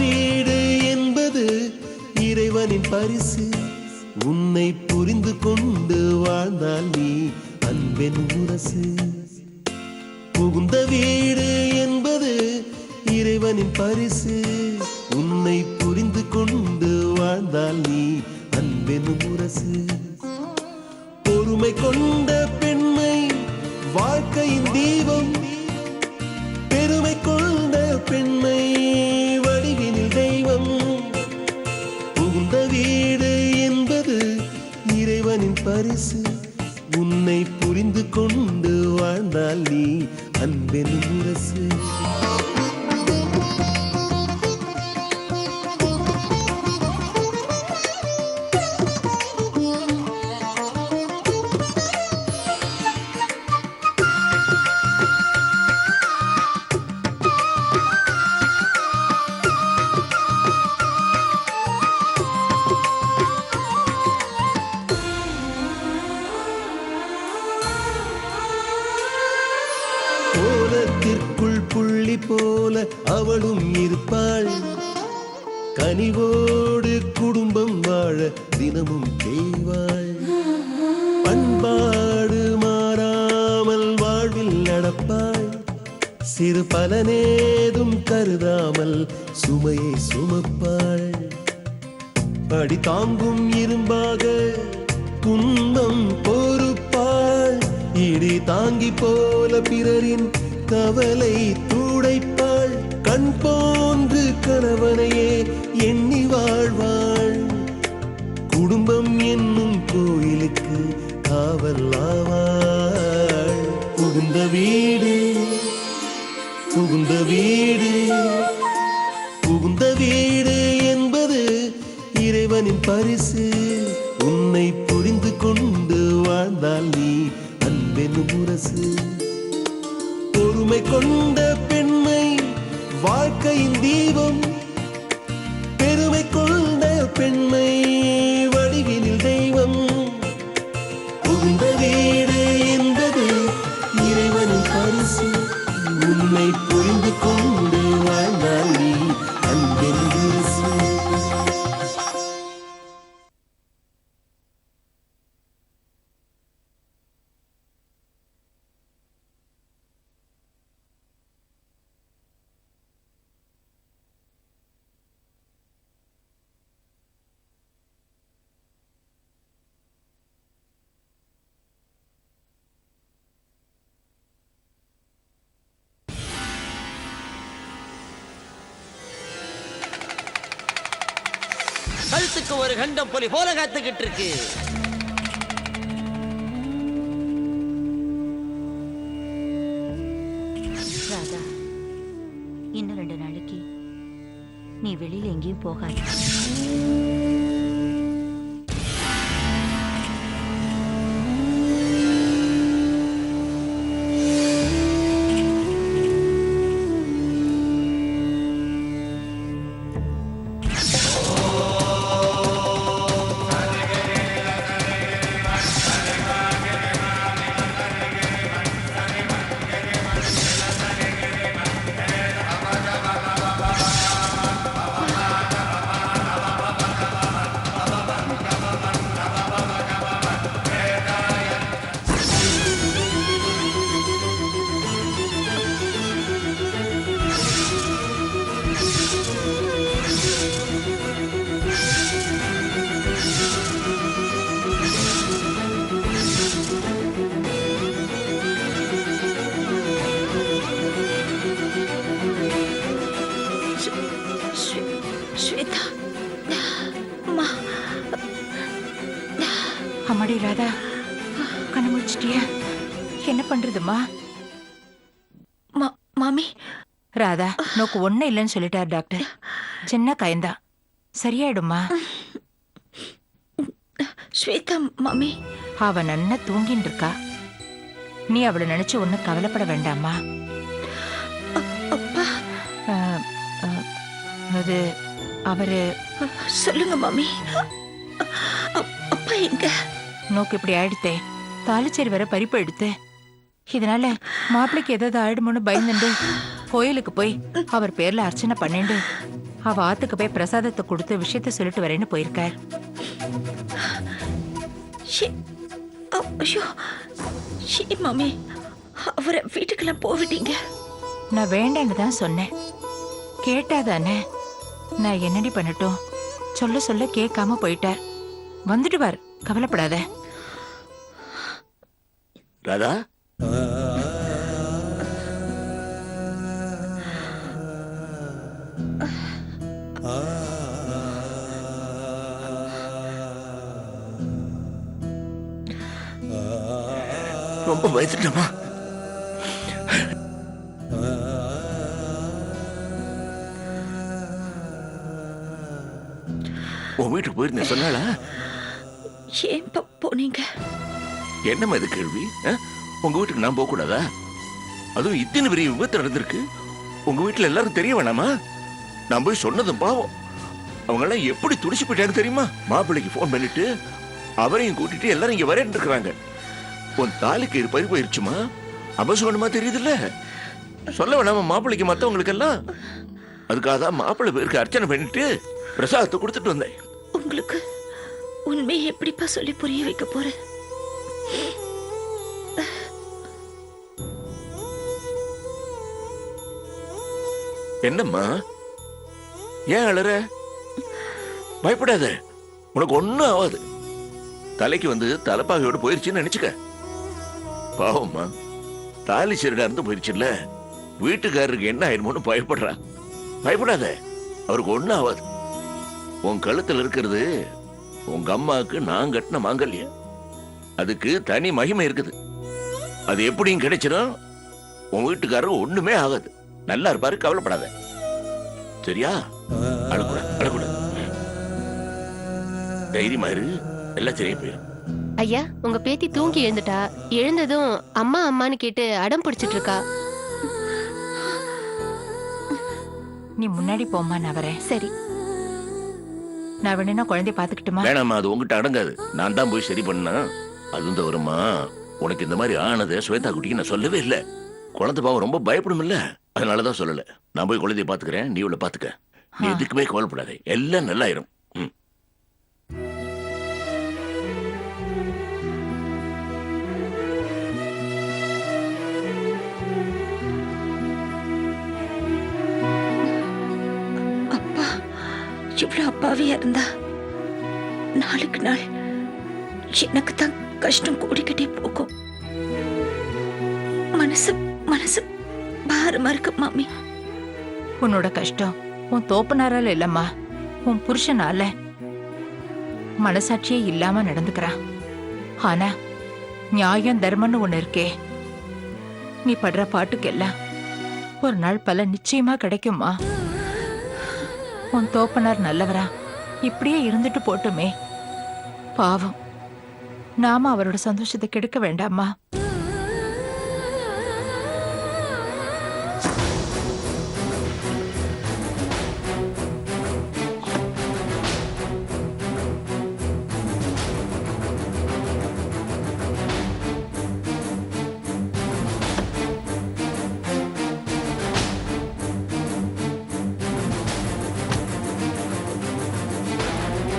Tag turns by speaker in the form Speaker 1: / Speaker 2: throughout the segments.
Speaker 1: வீடு என்பது இறைவனின் பரிசு. உன்னை புரிந்து கொண்டு வாழ்ந்தால் நீ அன்பென் முரசு. புகுந்த வீடு என்பது இறைவனின் பரிசு. உன்னை புரிந்து கொண்டு வாழ்ந்தால் நீ அன்பென் முரசு. பொறுமை கொண்ட பெண்மை வாழ்க்கையின் தீபம். பெருமை கொண்ட பெண்மை வடிவினில் தெய்வம். புகுந்த வீடு என்பது இறைவனின் பரிசு. உன்னை புரிந்து கொண்டு வாழ்ந்தால் நீ அன்பென் முரசு. கோலத்திற்குள் புள்ளி போல அவளும் இருப்பாள். கனிவோடு குடும்பம் வாழ தினமும் செய்வாள். பண்பாடு மாறாமல் வாழ்வில் நடப்பாள். சிறு பலனேதும் கருதாமல் சுமையை சுமப்பாள். அடி தாங்கும் இரும்பாக துன்பம் பொறுப்பாள். இடி தாங்கி போல பிறரின் கவலை துடைப்பாள். கண் போன்று கணவனையே எண்ணி வாழ்வாள். குடும்பம் என்னும் கோயிலுக்கு காவல் ஆவாள். புகுந்த வீடு புகுந்த வீடு புகுந்த வீடு என்பது இறைவனின் பரிசு. உன்னை புரிந்து கொண்டு வாழ்ந்தால் நீ அன்பென் முரசு. பொறுமை கொண்ட பெண்மை வாழ்க்கையின் தீபம். பெருமை கொண்ட பெண்மை வடிவினில் தெய்வம். புகுந்த வீடு என்பது இறைவனின் பரிசு. உன்னை புரிந்து கொண்டு வாழ்ந்தால் நீ அன்பென் முரசு.
Speaker 2: கழுத்துக்கு ஒரு கண்டம் புலி போல காத்துக்கிட்டு இருக்கு.
Speaker 3: ராதா, இன்னும் 2 நாளைக்கு நீ வெளியில எங்கேயும் போகாத.
Speaker 4: அம்மாடி ராதா, கண்ணு முடிச்சிட்டியா? என்ன பண்றதுமா?
Speaker 3: மாமி,
Speaker 4: ராதா, நோக்கு ஒண்ணு இல்லைன்னு சொல்லிட்டார் டாக்டர். சின்ன காயந்தா, சரியாயிடுமா?
Speaker 3: ஸ்வேதா மாமி,
Speaker 4: அவ நன்னா தூங்கின்னு இருக்கா. நீ அவளை நினைச்சு ஒன்னும் கவலைப்பட வேண்டாமா?
Speaker 3: அப்பா,
Speaker 4: அது அவரு.
Speaker 3: சொல்லுங்க மாமி, அப்பா எங்க?
Speaker 4: நோக்கு இப்படி ஆயிடுத்தே, தாலிச்சேரி வர பறிப்பு எடுத்து, இதனால மாப்பிளைக்கு ஏதாவது ஆயிடுமோன்னு பயந்துண்டு கோயிலுக்கு போய் அவர் பேர்ல அர்ச்சனை பண்ணிண்டு அவ ஆத்துக்கு போய் பிரசாதத்தை கொடுத்து விஷயத்த சொல்லிட்டு வரேன்னு போயிருக்கார்.
Speaker 3: ஐயோ மாமி, அவரை வீட்டுக்கெல்லாம் போவிட்டீங்க?
Speaker 4: நான் வேண்டான்னு தான் சொன்னேன். கேட்டாதானே. நான் என்னடி பண்ணட்டும்? சொல்ல சொல்ல கேட்காம போயிட்டார். வந்துடுவார், கவலைப்படாத.
Speaker 5: ராதா, ரொம்ப பயந்துட்டமா? உன் வீட்டுக்கு போயிருந்தேன் சொன்னாளா?
Speaker 3: ஏன் போனீங்க?
Speaker 5: என்னம்மா இது கேள்வி? உங்க வீட்டுக்கு நான் போக கூடாதா? அதுவும் இத்தனை பெரிய விபத்து நடந்திருக்கு. உங்க வீட்டுல எல்லாரும் தெரிய வேணாமா? நான் போய் சொன்னதும் பாவம். அவங்க எல்லாம் எப்படி துடிச்சு போயிட்டாங்க தெரியுமா? மாப்பிள்ளைக்கு போன் பண்ணிட்டு அவரையும் கூட்டிட்டு எல்லாரும் இங்க வரேன்னு இருக்கிறாங்க. உன் தாலிக்கு இது பறி போயிருச்சுமா? அபசகுணமா தெரியுதுல்ல? சொல்ல வேணாமா மாப்பிள்ளைக்கு மத்தவங்களுக்கு எல்லாம்? அதுக்காக தான் மாப்பிள்ளை பேருக்கு அர்ச்சனை பண்ணிட்டு பிரசாதத்தை கொடுத்துட்டு வந்தேன்.
Speaker 3: உங்களுக்கு உண்மையை எப்படிப்பா சொல்லி புரிய வைக்க போறேன்?
Speaker 5: என்னம்மா ஏன் அழற? பயப்படாத, உனக்கு ஒண்ணும் ஆகாது. தலைக்கு வந்து தலைப்பாகையோட போயிருச்சுன்னு நினைச்சுக்க. பாவம்மா, தாலி சீரடா இருந்து போயிருச்சுல்ல. வீட்டுக்காரருக்கு என்ன ஆயிருமோன்னு பயப்படுறா. பயப்படாத, அவருக்கு ஒண்ணும் ஆகாது. உன் கழுத்துல இருக்கிறது உங்க அம்மாவுக்கு நான் கட்டின மாங்கல்யம். அதுக்கு தனி மகிமை இருக்குது. அது எப்படியும் கிடைச்சிடும். உன் வீட்டுக்காரருக்கு ஒண்ணுமே ஆகாது. நல்லா இருப்பாரு, கவலைப்படாத. சரியா? அழக்கூடாது, அழக்கூடாது. தைரியமா இரு, எல்லாம் சரியா போயிடும்.
Speaker 6: ஐயா, உங்க பேத்தி தூங்கி எழுந்துட்டா. எழுந்ததும் அம்மா அம்மான்னு கேட்டு அடம் பிடிச்சிட்டு இருக்கா.
Speaker 4: நீ முன்னாடி போம்மா, நான் வரேன்.
Speaker 6: சரி.
Speaker 4: நான் வேணும்னா குழந்தைய பாத்துக்கிட்டுமா?
Speaker 5: வேணாமா, அது உங்ககிட்ட அடங்காது. நான் தான் போய் சரி பண்ணா. அது வருமா? உனக்கு இந்த மாதிரி ஆனதை ஸ்வேதா குட்டிக்கு நான் சொல்லவே இல்லை. குழந்தை பாவம் ரொம்ப பயப்படும் இல்ல, அதனாலதான் சொல்லல. நான் போய் குழந்தைய பாத்துக்கிறேன், நீ இவளை பாத்துக்க. நீ எதுக்குமே கவலைப்படாத, எல்லாம் நல்லாயிரும்.
Speaker 3: அப்பா இவ்வளவு அப்பாவியா இருந்தா நாளுக்கு நாள் எனக்கு தான் கஷ்டம் கூடிக்கிட்டே போகும். மனசு மனசு பாரமா இருக்கு மாமி.
Speaker 4: உன்னோட கஷ்டம் உன் தோப்பனாரால இல்லம்மா, உன் புருஷனால. மனசாட்சியே இல்லாம நடந்துக்கிறான். ஆனா நியாயம் தர்மம்னு ஒண்ணு இருக்கே. நீ படுற பாட்டுக்கெல்லாம் ஒரு நாள் பலன் நிச்சயமா கிடைக்குமா? உன் தோப்பனார் நல்லவரா? இப்படியே இருந்துட்டு போட்டுமே. பாவம், நாம அவரோட சந்தோஷத்தை கெடுக்க வேண்டாமா?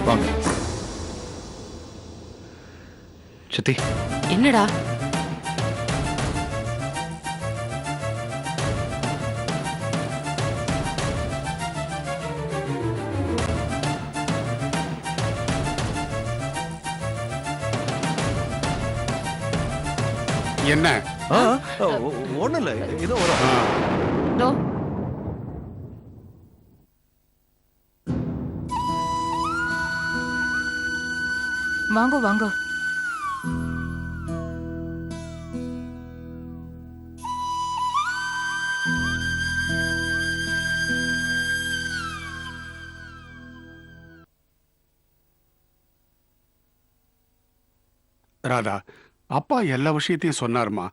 Speaker 7: வாங்க. சித்தி,
Speaker 6: என்னடா?
Speaker 8: என்ன?
Speaker 7: ஒண்ணும் இல்ல, ஏதோ ஒரு
Speaker 6: தோ
Speaker 4: வாங்கோ வாங்கோ.
Speaker 8: ராதா, அப்பா எல்லா விஷயத்தையும் சொன்னாருமா.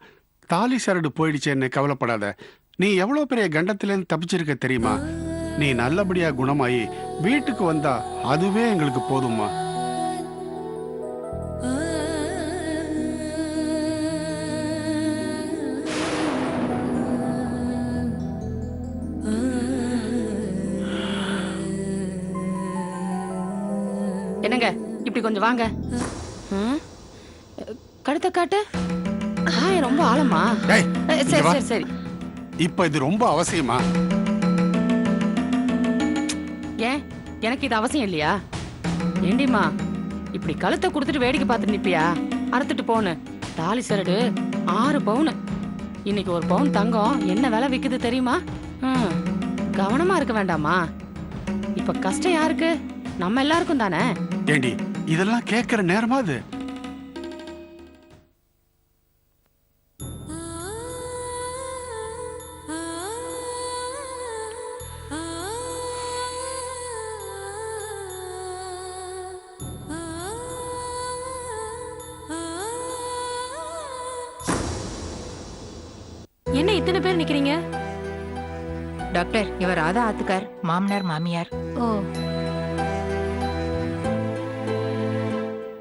Speaker 8: தாலி சரடு போயிடுச்சேன்னு கவலைப்படாத. நீ எவ்வளவு பெரிய கண்டத்திலேருந்து தப்பிச்சிருக்க தெரியுமா? நீ நல்லபடியா குணமாயி வீட்டுக்கு வந்தா அதுவே எங்களுக்கு போதுமா.
Speaker 9: என்னங்க இப்படி கொஞ்சம் வாங்க. கழுத்தை காட்டு. ரொம்ப ஆழமா?
Speaker 8: டேய்,
Speaker 9: சரி
Speaker 8: இங்க வா.
Speaker 9: சரி சரி.
Speaker 8: இப்ப இது ரொம்ப அவசியமா?
Speaker 9: ஏன் எனக்கு இது அவசியம் இல்லையா? ஏண்டிமா இப்படி கழுத்தை கொடுத்துட்டு வேடிக்கை பார்த்துட்டு நிப்பியா? அறுத்துட்டு போனு. தாலி சரடு 6 பவுன். இன்னைக்கு 1 பவுன் தங்கம் என்ன விலை விக்குது தெரியுமா? கவனமா இருக்க வேண்டாமா? இப்ப கஷ்டம் யாருக்கு? நம்ம எல்லாருக்கும் தானே.
Speaker 8: ஏண்டி இதெல்லாம் கேட்கிற நேரமா அது?
Speaker 3: என்ன இத்தனை பேர் நிக்கிறீங்க?
Speaker 4: டாக்டர், இவர் ராதா ஆத்துக்கார், மாமனார் மாமியார்.
Speaker 3: ஓ,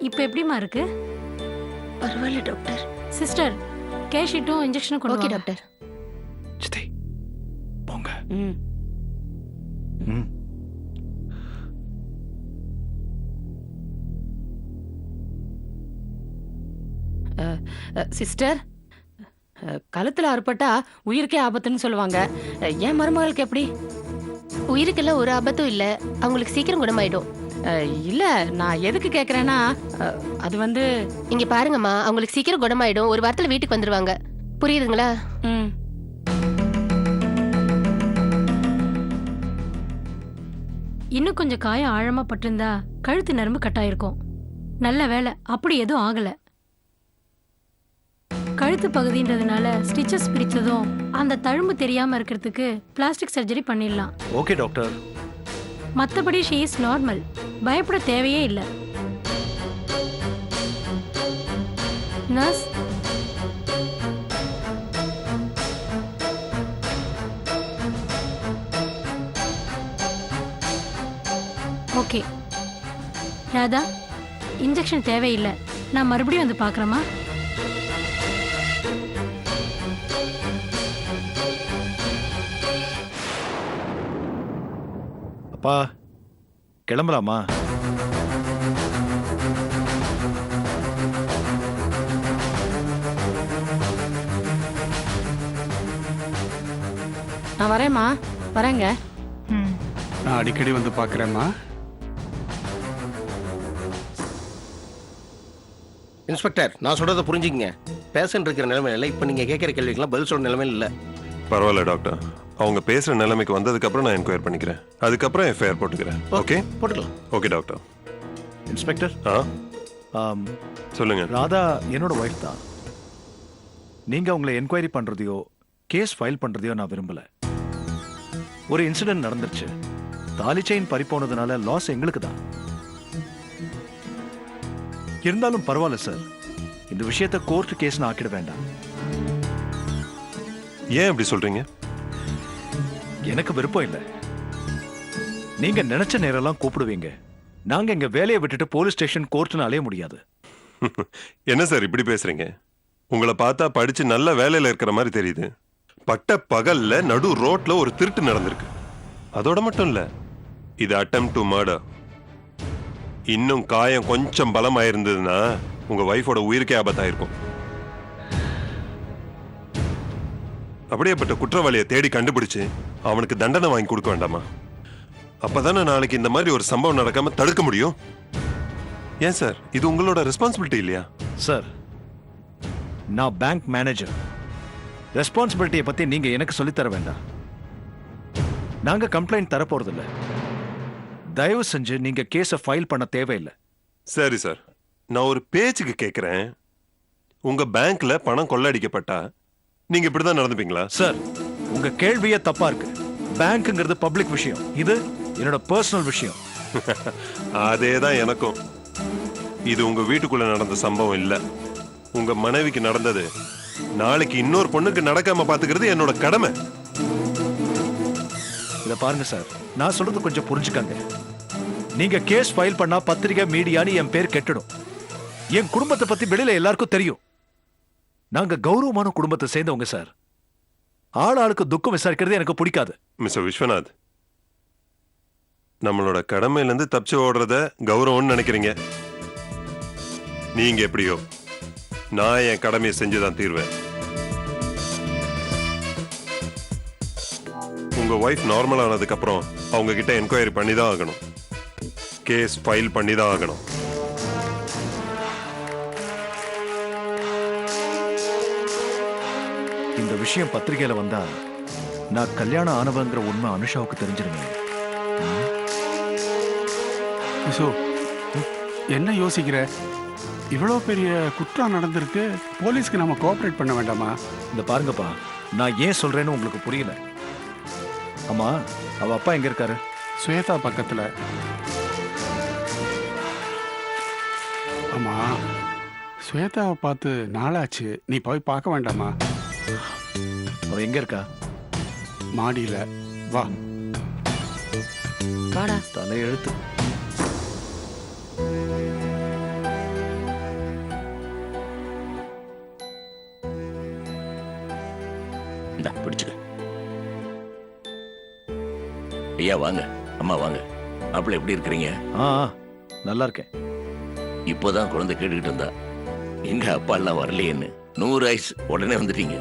Speaker 3: இப்போ எப்படிமா இருக்கு?
Speaker 6: பரவாயில்ல டாக்டர்.
Speaker 3: சிஸ்டர், கேஷீட்டும் இன்ஜெக்ஷனும் கொண்டு
Speaker 6: ஓகே
Speaker 3: வாங்க.
Speaker 6: டாக்டர்.
Speaker 7: சித்தி போங்க.
Speaker 9: ம்.
Speaker 7: ம்.
Speaker 9: சிஸ்டர், கழுத்துல அறுப்பட்டா உயிருக்கே ஆபத்துன்னு சொல்லுவாங்க. என் மருமகளுக்கு எப்படி?
Speaker 6: உயிருக்கெல்லாம் ஒரு ஆபத்தும் இல்ல, அவங்களுக்கு சீக்கிரம் குணமாயிடும்.
Speaker 9: இல்ல, நான் எதுக்கு கேக்குறேன்னா, அது வந்து
Speaker 6: இங்க பாருங்கம்மா, அவங்களுக்கு சீக்கிரம் குணமாயிடும். ஒரு வாரத்துல வீட்டுக்கு வந்துருவாங்க. புரியுதுங்களா?
Speaker 9: ம்.
Speaker 3: இன்னும் கொஞ்சம் காயம் ஆழமா பட்டிருந்தா கழுத்து நரம்பு கட்டாயிருக்கும். நல்ல வேலை அப்படி எதுவும் ஆகல. கழுத்து பகுதின்றதுனால ஸ்டிச்சஸ் பிரிச்சதும் அந்த தழும்பு தெரியாம இருக்கிறதுக்கு பிளாஸ்டிக் சர்ஜரி பண்ணிடலாம்.
Speaker 7: Okay doctor.
Speaker 3: மத்தபடி ஷீ இஸ் நார்மல். பயப்பட தேவையே இல்லை. Nurse, okay. ராதா, இன்ஜெக்ஷன் தேவையில்லை. நான் மறுபடியும் வந்து பார்க்குறேம்மா.
Speaker 7: அப்பா கிளம்பலாமா?
Speaker 9: நான் வரேம்மா, வரேங்க.
Speaker 4: ம்.
Speaker 8: நான் அடிக்கடி வந்து பாக்குறேம்மா.
Speaker 2: இன்ஸ்பெக்டர், நான் சொல்றதை புரிஞ்சுக்கங்க. பேஷண்ட் இருக்கிற நிலைமையில இப்ப நீங்க கேட்கிற கேள்விக்கெல்லாம் பதில் சொல்ற நிலைமையில இல்ல.
Speaker 10: பரவாயில்ல டாக்டர், அவங்க பேசுற நிலைமைக்கு வந்ததுக்கு அப்புறம் நான் என்கொயர் பண்ணிக்கிறேன். அதுக்கப்புறம் எஃப்ஐஆர் போட்டுக்கிறேன். ஓகே
Speaker 2: போட்டுக்கலாம்.
Speaker 10: Okay doctor.
Speaker 7: இன்ஸ்பெக்டர்,
Speaker 10: சொல்லுங்க.
Speaker 7: ராதா என்னோட ஒய்ஃப் தான். நீங்க அவங்களை என்கொயரி பண்றதையோ கேஸ் ஃபைல் பண்றதையோ நான் விரும்பல. ஒரு இன்சிடென்ட் நடந்துருச்சு. தாலி செயின் பறிப்போனதுனால லாஸ் எங்களுக்கு தான். இருந்தாலும் பரவாயில்ல சார், இந்த விஷயத்தை கோர்ட் கேஸ்னு ஆக்கிட வேண்டாம்.
Speaker 10: ஏன் அப்படி சொல்றீங்க?
Speaker 7: எனக்கு விருப்பம் இல்லை. நீங்க நினைச்ச நேரம்லாம் கூப்பிடுவீங்க. நாங்க எங்க வேலையை விட்டுட்டு போலீஸ் ஸ்டேஷன் கோர்ட்னு அலைய முடியாது.
Speaker 10: என்ன சார் இப்படி பேசுறீங்க? உங்களை பார்த்தா படிச்சு நல்ல வேலையில இருக்கிற மாதிரி தெரியுது. பட்ட பகல்ல நடு ரோட்ல ஒரு திருட்டு நடந்திருக்கு. அதோட மட்டும் இல்ல, இது அட்டெம்ப்ட் டு மர்டர். இன்னும் காயம் கொஞ்சம் பலமாயிருந்ததுன்னா உங்க வைஃபோட உயிருக்கே ஆபத்தாயிருக்கும். அப்படியேப்பட்ட குற்றவாளியை தேடி கண்டுபிடிச்சு அவனுக்கு தண்டனை வாங்கி கொடுக்க வேண்டாமா? அப்பதானே நாளைக்கு இந்த மாதிரி ஒரு சம்பவம் நடக்காம தடுக்க முடியும். ஏன் சார், இது உங்களோட ரெஸ்பான்சிபிலிட்டி இல்லையா?
Speaker 7: சார், நான் பேங்க் மேனேஜர். ரெஸ்பான்சிபிலிட்டியை பத்தி நீங்க எனக்கு சொல்லித்தர வேண்டாம். நாங்க கம்ப்ளைண்ட் தரப்போறதில்ல. தயவு செஞ்சு நீங்க கேஸை ஃபைல் பண்ண தேவையில்லை.
Speaker 10: சரி சார், நான் ஒரு பேச்சுக்கு கேட்கிறேன். உங்க பேங்க்ல பணம் கொள்ளடிக்கப்பட்டா நீங்க இப்படிதான் நடந்துப்பீங்களா?
Speaker 7: சார், உங்க கேள்வியே தப்பா இருக்கு. பேங்க்ங்கிறது பப்ளிக் விஷயம், இது என்னோட பர்சனல் விஷயம்.
Speaker 10: அதேதான் எனக்கும். இது உங்க வீட்டுக்குள்ள நடந்த சம்பவம் இல்ல. உங்க மனைவிக்கு நடந்தது. நாளைக்கு இன்னொரு பொண்ணுக்கு நடக்காம பாத்துக்கிறது என்னோட கடமை.
Speaker 7: இத பாருங்க சார், நான் சொல்றது கொஞ்சம் புரிஞ்சுக்கங்க. நீங்க கேஸ் ஃபைல் பண்ணா பத்திரிகை மீடியான்னு என் பேர் கெட்டுடும். என் குடும்பத்தை பத்தி வெளியில எல்லாருக்கும் தெரியும். நாங்க கௌரவமான குடும்பத்தை சேர்ந்தவங்க சார். ஆள் ஆளுக்கு துக்கம் விசாரிக்கிறது எனக்கு பிடிக்காது.
Speaker 10: மிஸ்டர் விஸ்வநாத், நம்மளோட கடமையில இருந்து தப்பிச்சு ஓடுறத கௌரவம்னு நினைக்கிறீங்க. நீங்க எப்படியோ நான் என் கடமையை செஞ்சுதான் தீர்வேன். உங்க ஒய்ஃப் நார்மல் ஆனதுக்கு அப்புறம் அவங்க கிட்ட என்கொயரி பண்ணி தான் ஆகணும். கேஸ் ஃபைல் பண்ணி தான் ஆகணும்.
Speaker 7: இந்த விஷயம் பத்திரிகையில வந்தா நான் கல்யாணம் ஆனவங்கிற உண்மை அனுஷாவுக்கு தெரிஞ்சிருங்க.
Speaker 8: விசு, என்ன யோசிக்கிற? இவ்வளோ பெரிய குற்றம் நடந்திருக்கு, போலீஸ்க்கு நம்ம கோஆப்ரேட் பண்ண வேண்டாமா?
Speaker 7: இந்த பாருங்கப்பா, நான் ஏன் சொல்றேன்னு உங்களுக்கு புரியல. ஆமா, அவ அப்பா எங்க இருக்காரு?
Speaker 8: ஸ்வேதா பக்கத்துல. ஆமா, ஸ்வேதாவை பார்த்து நாளாச்சு, நீ போய் பார்க்க வேண்டாமா?
Speaker 7: அவ எங்க இருக்கா?
Speaker 8: மாடியில. வா.
Speaker 9: வாடா.
Speaker 7: தலையெழுத்து.
Speaker 5: இந்தா பிடிச்சுக்க. ஐயா வாங்க, அம்மா வாங்க. மாப்பிள்ளை எப்படி இருக்கிறீங்க?
Speaker 7: நல்லா இருக்கேன்.
Speaker 5: இப்போதான் குழந்தை கேட்டுக்கிட்டு இருந்தா எங்க அப்பா எல்லாம் வரலையேன்னு. 100 ஐஸ் உடனே வந்துட்டீங்க.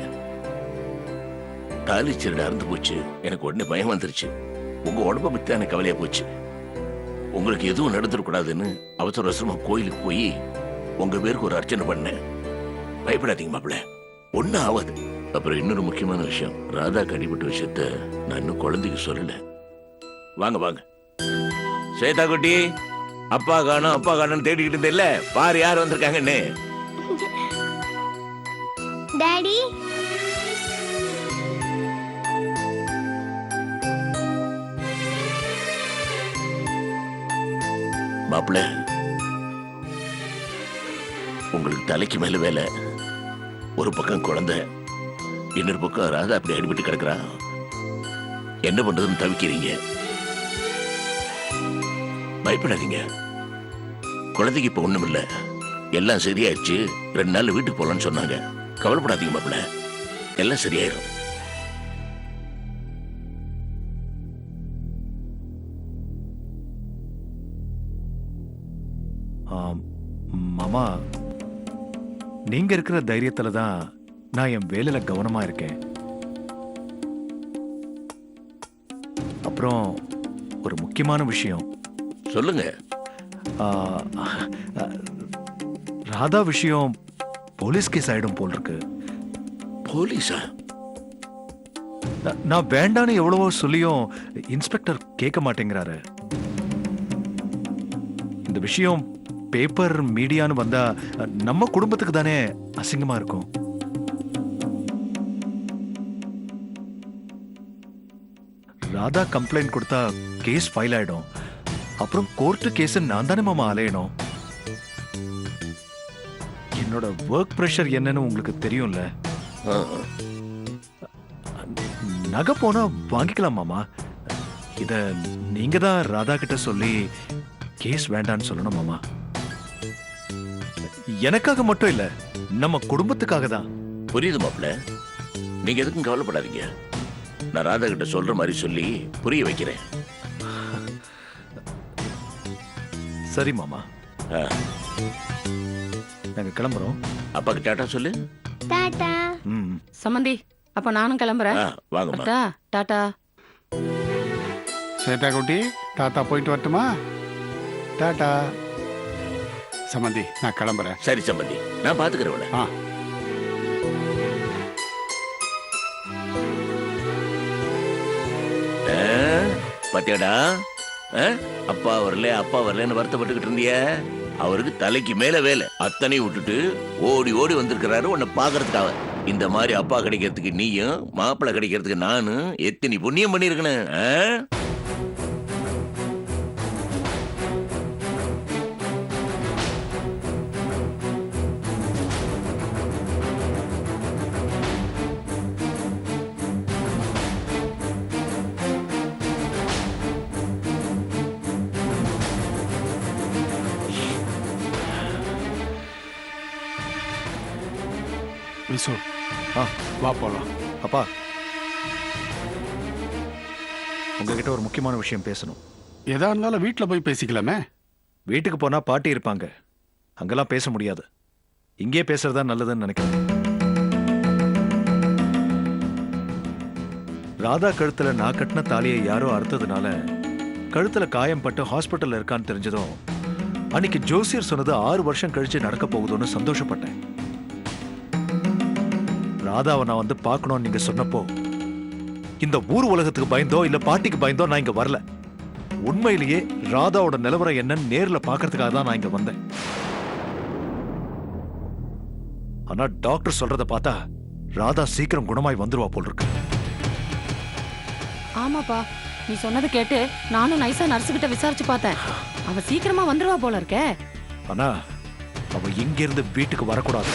Speaker 5: தாலி சீரடு அறுந்து போச்சு. எனக்கு உடனே பயம் வந்துருச்சு. உங்க உடம்ப பத்தி எனக்கு கவலையா போச்சு. உங்களுக்கு எதுவும் நடந்துடக்கூடாதுன்னு அவசர அவசரமா கோயிலுக்கு போய் உங்க பேருக்கு ஒரு அர்ச்சனை பண்ணேன். பயப்படாதீங்க மாப்பிள்ள, ஒன்னும் ஆகாது. அப்புறம் இன்னொரு முக்கியமான விஷயம், ராதா கடிபட்ட விஷயத்த நான் இன்னும் குழந்தைக்கு சொல்லல. வாங்க வாங்க. ஸ்வேதா குட்டி, அப்பா காணும் அப்பா காணும் தேடிக்கிட்டு இருந்தேல்ல, பாரு யார் வந்திருக்காங்கன்னு.
Speaker 11: டாடி,
Speaker 5: மாப்பிள்ள, உங்களுக்கு தலைக்கு மேல வேலை. ஒரு பக்கம் குழந்தை, இன்னொரு பக்கம் ராதா அப்படி அடிபட்டு கிடக்குறா. என்ன பண்றதுன்னு தவிக்கிறீங்க. பயப்படாதீங்க, குழந்தைக்கு இப்ப ஒண்ணும் இல்ல, எல்லாம் சரியாயிடுச்சு. 2 நாள் வீட்டுக்கு போலான்னு சொன்னாங்க. கவலைப்படாதீங்க மாப்பிள்ள, எல்லாம் சரியாயிரும்.
Speaker 7: மாமா, நீங்க இருக்கிற தைரியத்துல தான் நான் என் வேலையில கவனமா இருக்கேன். அப்புறம் ஒரு முக்கியமான விஷயம்
Speaker 5: சொல்லுங்க.
Speaker 7: ராதா விஷயம் போலீஸ் கேஸ் ஆயிடும் போல் இருக்கு.
Speaker 5: போலீஸா?
Speaker 7: நான் வேண்டான்னு எவ்வளவோ சொல்லியும் இன்ஸ்பெக்டர் கேட்க மாட்டேங்கிறாரு. இந்த விஷயம் பேப்பர் மீடியான்னு வந்தா நம்ம குடும்பத்துக்கு தானே அசிங்கமா இருக்கும். ராதா கம்ப்ளைண்ட் கொடுத்தா கேஸ் ஃபைல் ஆயிடும். அப்புறம் கோர்ட்டு கேஸ் நான் தானே மாமா அலையணும். என்னோட ஒர்க் பிரஷர் என்னன்னு உங்களுக்கு தெரியும்ல. நகை போனா வாங்கிக்கலாம் மாமா. இத நீங்க தான் ராதா கிட்ட சொல்லி கேஸ் வேண்டான்னு சொல்லணும் மாமா. எனக்காக மட்டும் இல்ல, நம்ம குடும்பத்துக்காக தான்.
Speaker 5: புரியுது மாப்பிள்ள, நீங்க எதுக்கும் கவலைப்படாதீங்க. நான் ராதா கிட்ட சொல்ற மாதிரி சொல்லி புரிய வைக்கிறேன்.
Speaker 7: சரி மாமா, நாங்க கிளம்புறோம்.
Speaker 5: அப்பாக்கு டாட்டா சொல்லு.
Speaker 11: டாடா.
Speaker 9: சம்மந்தி, அப்ப நானும் கிளம்புறேன்.
Speaker 5: வாங்கம்மா.
Speaker 9: டாடா.
Speaker 8: ஸ்வேதா குட்டி, தாத்தா போயிட்டு வரட்டுமா? டாடா. சம்பந்தி, நான் கிளம்புறேன்.
Speaker 5: சரி சம்பந்தி, நான் பாத்துக்கிறேன். பாத்தியாடா, அப்பா வரல அப்பா வரலன்னு வருத்தப்பட்டுக்கிட்டு இருந்திய. அவருக்கு தலைக்கு மேல வேலை, அத்தனை விட்டுட்டு ஓடி ஓடி வந்திருக்கிறாரு உன்னை பாக்குறதுக்காக. இந்த மாதிரி அப்பா கிடைக்கிறதுக்கு நீயும் மாப்பிள்ளை கிடைக்கிறதுக்கு நானும் எத்தனை புண்ணியம் பண்ணிருக்கணும்.
Speaker 8: விசு, வா போலாம்.
Speaker 7: அப்பா, உங்ககிட்ட ஒரு முக்கியமான விஷயம் பேசணும்.
Speaker 8: எதா இருந்தாலும் வீட்டில் போய் பேசிக்கலாமே.
Speaker 7: வீட்டுக்கு போனா பாட்டி இருப்பாங்க, அங்கெல்லாம் பேச முடியாது. இங்கே பேசுறதா நல்லதுன்னு நினைக்கிறேன். ராதா கழுத்துல நான் கட்டின தாலியை யாரோ அறுத்ததுனால கழுத்துல காயம் பட்டு ஹாஸ்பிட்டல்ல இருக்கான்னு தெரிஞ்சதும் அன்னைக்கு ஜோசியர் சொன்னது 6 வருஷம் கழிச்சு நடக்க போகுதுன்னு சந்தோஷப்பட்டேன். ராதாவை நான் வந்து பார்க்கணும்னு நீங்க சொன்னப்போ இந்த ஊர் உலகத்துக்கு பயந்தோ இல்ல பாட்டிக்கு பயந்தோ நான் இங்க வரல. உண்மையிலேயே ராதாவோட நிலவரம் என்னன்னு நேர்ல பாக்குறதுக்காக தான் நான் இங்க வந்தேன். ஆனா டாக்டர் சொல்றத பார்த்தா ராதா சீக்கிரம் குணமாய் வந்துருவா போல் இருக்கு.
Speaker 9: ஆமாப்பா, நீ சொன்னதை கேட்டு நானும் நைஸா நர்ஸ் கிட்ட விசாரிச்சு பார்த்தேன். அவ சீக்கிரமா வந்துருவா போல இருக்கே.
Speaker 7: ஆனா அவ இங்க இருந்து வீட்டுக்கு வரக்கூடாது.